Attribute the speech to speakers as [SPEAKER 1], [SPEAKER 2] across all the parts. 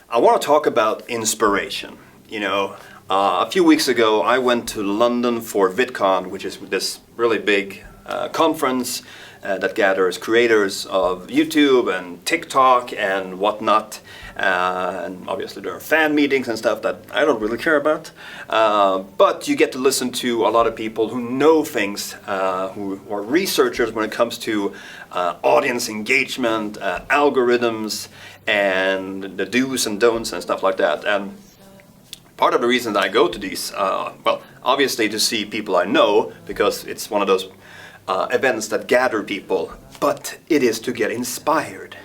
[SPEAKER 1] I want to talk about inspiration. A few weeks ago I went to London for Vidcon, which is this really big conference that gathers creators of YouTube and TikTok and whatnot. And obviously there are fan meetings and stuff that I don't really care about. But you get to listen to a lot of people who know things, who are researchers when it comes to audience engagement, algorithms, and the do's and don'ts and stuff like that. And part of the reason that I go to these, obviously to see people I know, because it's one of those events that gather people, but it is to get inspired.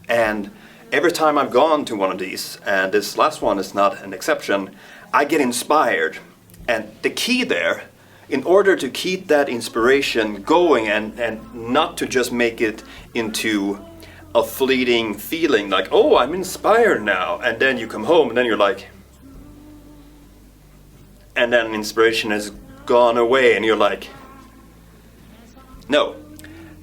[SPEAKER 1] And every time I've gone to one of these, and this last one is not an exception, I get inspired. And the key there, in order to keep that inspiration going and not to just make it into a fleeting feeling like, oh, I'm inspired now, and then you come home and then you're like, and then inspiration has gone away and you're like, no,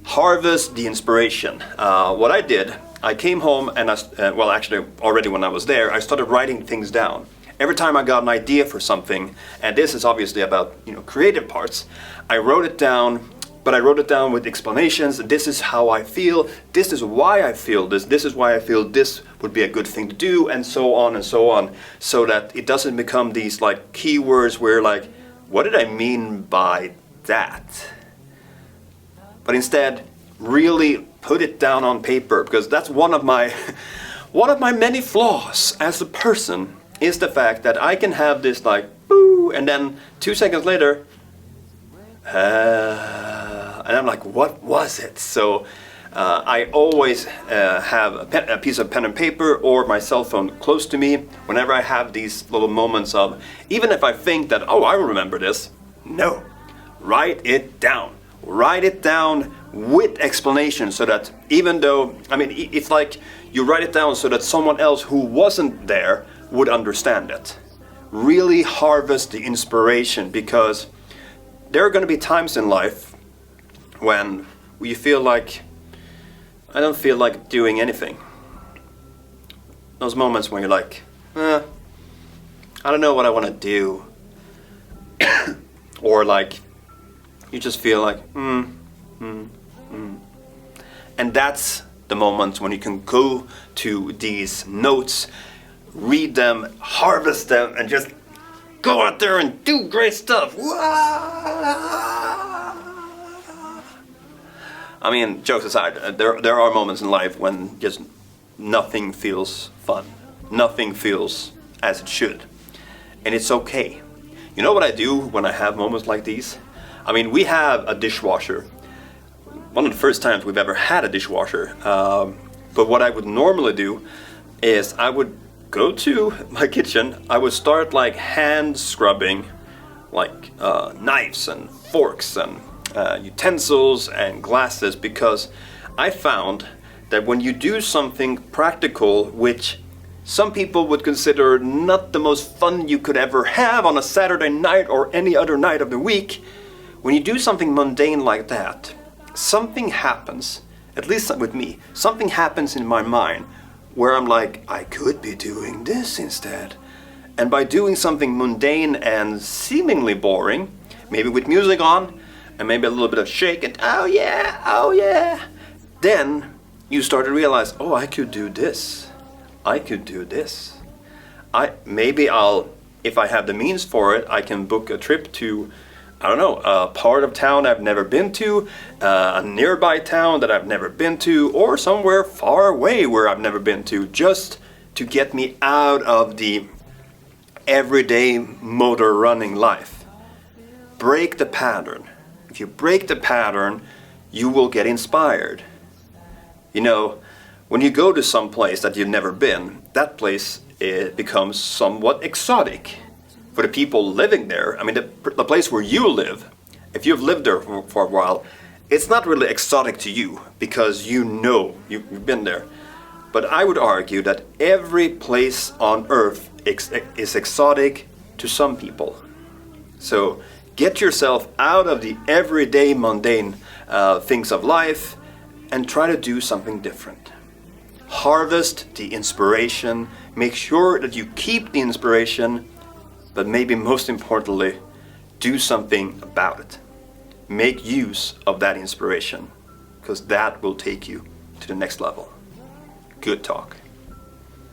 [SPEAKER 1] harvest the inspiration. What I did, I came home and actually already when I was there, I started writing things down. Every time I got an idea for something, and this is obviously about creative parts, I wrote it down, but I wrote it down with explanations. This is how I feel, this is why I feel this is why I feel this would be a good thing to do, and so on, so that it doesn't become these like keywords where like, what did I mean by that? But instead, really put it down on paper, because that's one of my many flaws as a person, is the fact that I can have this like boo, and then 2 seconds later, and I'm like, what was it? So I always have a piece of pen and paper or my cell phone close to me whenever I have these little moments of, even if I think that, oh, I remember this, no, write it down. Write it down with explanation, so that even though, it's like you write it down so that someone else who wasn't there would understand it. Really harvest the inspiration, because there are going to be times in life when you feel like, I don't feel like doing anything. Those moments when you're like, I don't know what I want to do. Or like, you just feel like, And that's the moment when you can go to these notes, read them, harvest them, and just go out there and do great stuff. Jokes aside, there are moments in life when just nothing feels fun. Nothing feels as it should. And it's okay. You know what I do when I have moments like these? We have a dishwasher. One of the first times we've ever had a dishwasher. But what I would normally do is I would go to my kitchen, I would start like hand scrubbing like knives and forks and utensils and glasses, because I found that when you do something practical, which some people would consider not the most fun you could ever have on a Saturday night or any other night of the week, when you do something mundane like that, something happens, at least with me, something happens in my mind where I'm like, I could be doing this instead. And by doing something mundane and seemingly boring, maybe with music on, and maybe a little bit of shake and oh yeah, then you start to realize, oh, I could do this. I could do this. If I have the means for it, I can book a trip to, a part of town I've never been to, a nearby town that I've never been to, or somewhere far away where I've never been to, just to get me out of the everyday motor running life. Break the pattern. If you break the pattern, you will get inspired. When you go to some place that you've never been, that place becomes somewhat exotic. For the people living there, the place where you live, if you've lived there for a while, it's not really exotic to you because you've been there. But I would argue that every place on earth is exotic to some people. So get yourself out of the everyday mundane things of life and try to do something different. Harvest the inspiration, Make sure that you keep the inspiration, but maybe most importantly, do something about it. Make use of that inspiration, because that will take you to the next level. Good talk.